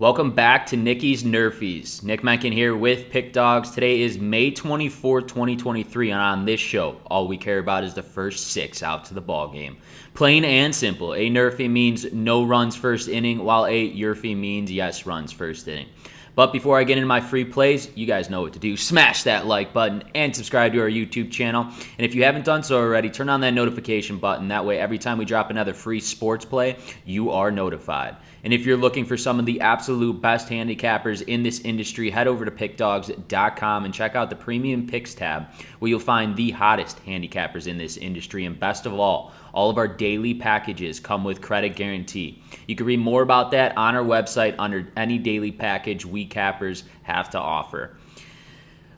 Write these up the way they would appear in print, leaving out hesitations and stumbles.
Welcome back to Nicky's NRFIs. Nick Mencken here with Pickdawgz. Today is May 24th, 2023, and on this show, all we care about is the first 6 outs of the ball game. Plain and simple, a NRFI means no runs first inning, while a YRFI means yes runs first inning. But before I get into my free plays, you guys know what to do. Smash that like button and subscribe to our YouTube channel. And if you haven't done so already, turn on that notification button. That way, every time we drop another free sports play, you are notified. And if you're looking for some of the absolute best handicappers in this industry, head over to Pickdawgz.com and check out the Premium Picks tab, where you'll find the hottest handicappers in this industry. And best of all of our daily packages come with credit guarantee. You can read more about that on our website under any daily package we cappers have to offer.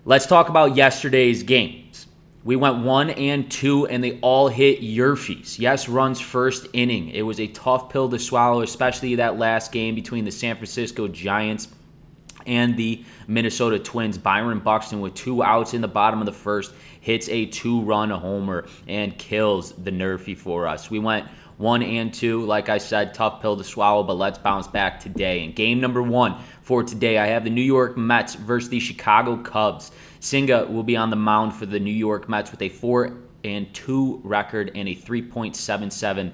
Let's talk about yesterday's games. We went 1 and 2, and they all hit YRFIs. Yes, runs first inning. It was a tough pill to swallow, especially that last game between the San Francisco Giants and the Minnesota Twins. Byron Buxton, with 2 outs in the bottom of the first, hits a 2-run homer and kills the NRFI for us. We went 1 and 2. Like I said, tough pill to swallow, but let's bounce back today. In game number 1 for today, I have the New York Mets versus the Chicago Cubs. Senga will be on the mound for the New York Mets with a 4-2 record and a 3.77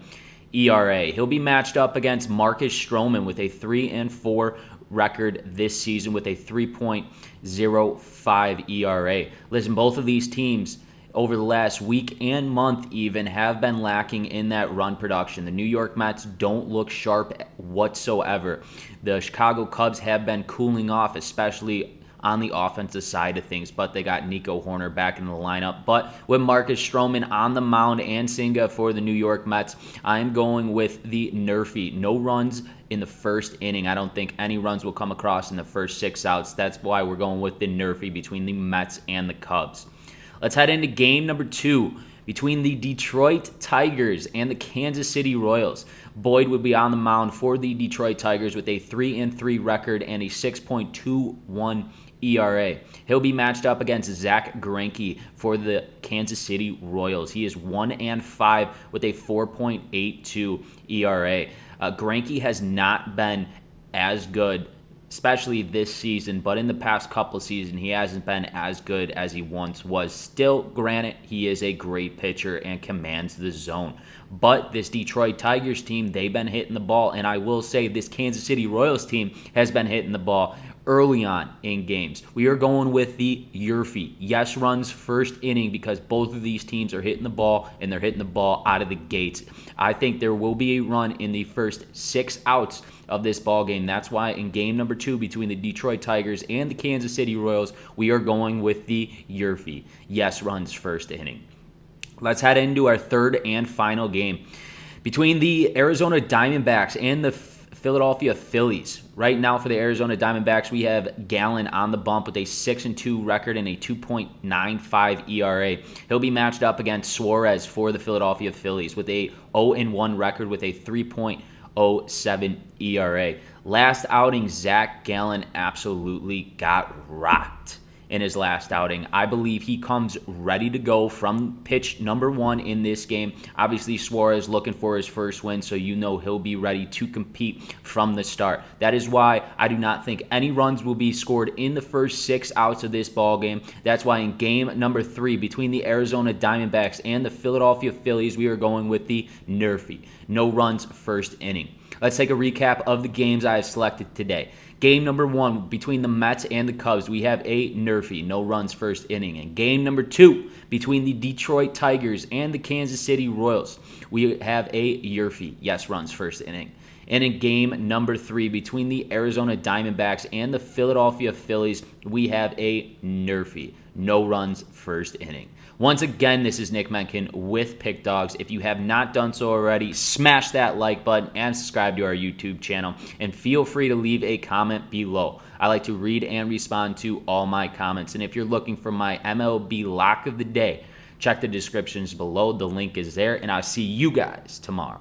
ERA. He'll be matched up against Marcus Stroman with a 3-4 record this season with a 3.05 ERA. Listen, both of these teams over the last week and month even have been lacking in that run production. The New York Mets don't look sharp whatsoever. The Chicago Cubs have been cooling off, especially on the offensive side of things, but they got Nico Hoerner back in the lineup. But with Marcus Stroman on the mound and Senga for the New York Mets, I'm going with the NRFI. No runs in the first inning. I don't think any runs will come across in the first 6 outs. That's why we're going with the NRFI between the Mets and the Cubs. Let's head into game number 2 between the Detroit Tigers and the Kansas City Royals. Boyd would be on the mound for the Detroit Tigers with a 3-3 record and a 6.21 ERA. He'll be matched up against Zack Greinke for the Kansas City Royals. He is 1-5 with a 4.82 ERA. Greinke has not been as good, especially this season, but in the past couple of seasons, he hasn't been as good as he once was. Still, granted, he is a great pitcher and commands the zone. But this Detroit Tigers team, they've been hitting the ball, and I will say this Kansas City Royals team has been hitting the ball early on in games. We are going with the YRFI. Yes runs first inning, because both of these teams are hitting the ball, and they're hitting the ball out of the gates. I think there will be a run in the first 6 outs of this ball game. That's why in game number 2 between the Detroit Tigers and the Kansas City Royals, we are going with the YRFI. Yes runs first inning. Let's head into our third and final game between the Arizona Diamondbacks and the Philadelphia Phillies. Right now for the Arizona Diamondbacks, we have Gallen on the bump with a 6-2 record and a 2.95 ERA. He'll be matched up against Suarez for the Philadelphia Phillies with a 0-1 record with a 3.07 ERA. Last outing, Zach Gallen absolutely got rocked in his last outing. I believe he comes ready to go from pitch number 1 in this game. Obviously, Suarez looking for his first win, so you know he'll be ready to compete from the start. That is why I do not think any runs will be scored in the first 6 outs of this ball game. That's why in game number 3 between the Arizona Diamondbacks and the Philadelphia Phillies, we are going with the NRFI. No runs first inning. Let's take a recap of the games I have selected today. Game number 1 between the Mets and the Cubs, we have a NRFI, no runs first inning. And game number 2 between the Detroit Tigers and the Kansas City Royals, we have a YRFI, yes runs first inning. And in game number 3 between the Arizona Diamondbacks and the Philadelphia Phillies, we have a NRFI, no runs first inning. Once again, this is Nick Mencken with Pickdawgz. If you have not done so already, smash that like button and subscribe to our YouTube channel. And feel free to leave a comment below. I like to read and respond to all my comments. And if you're looking for my MLB lock of the day, check the descriptions below. The link is there. And I'll see you guys tomorrow.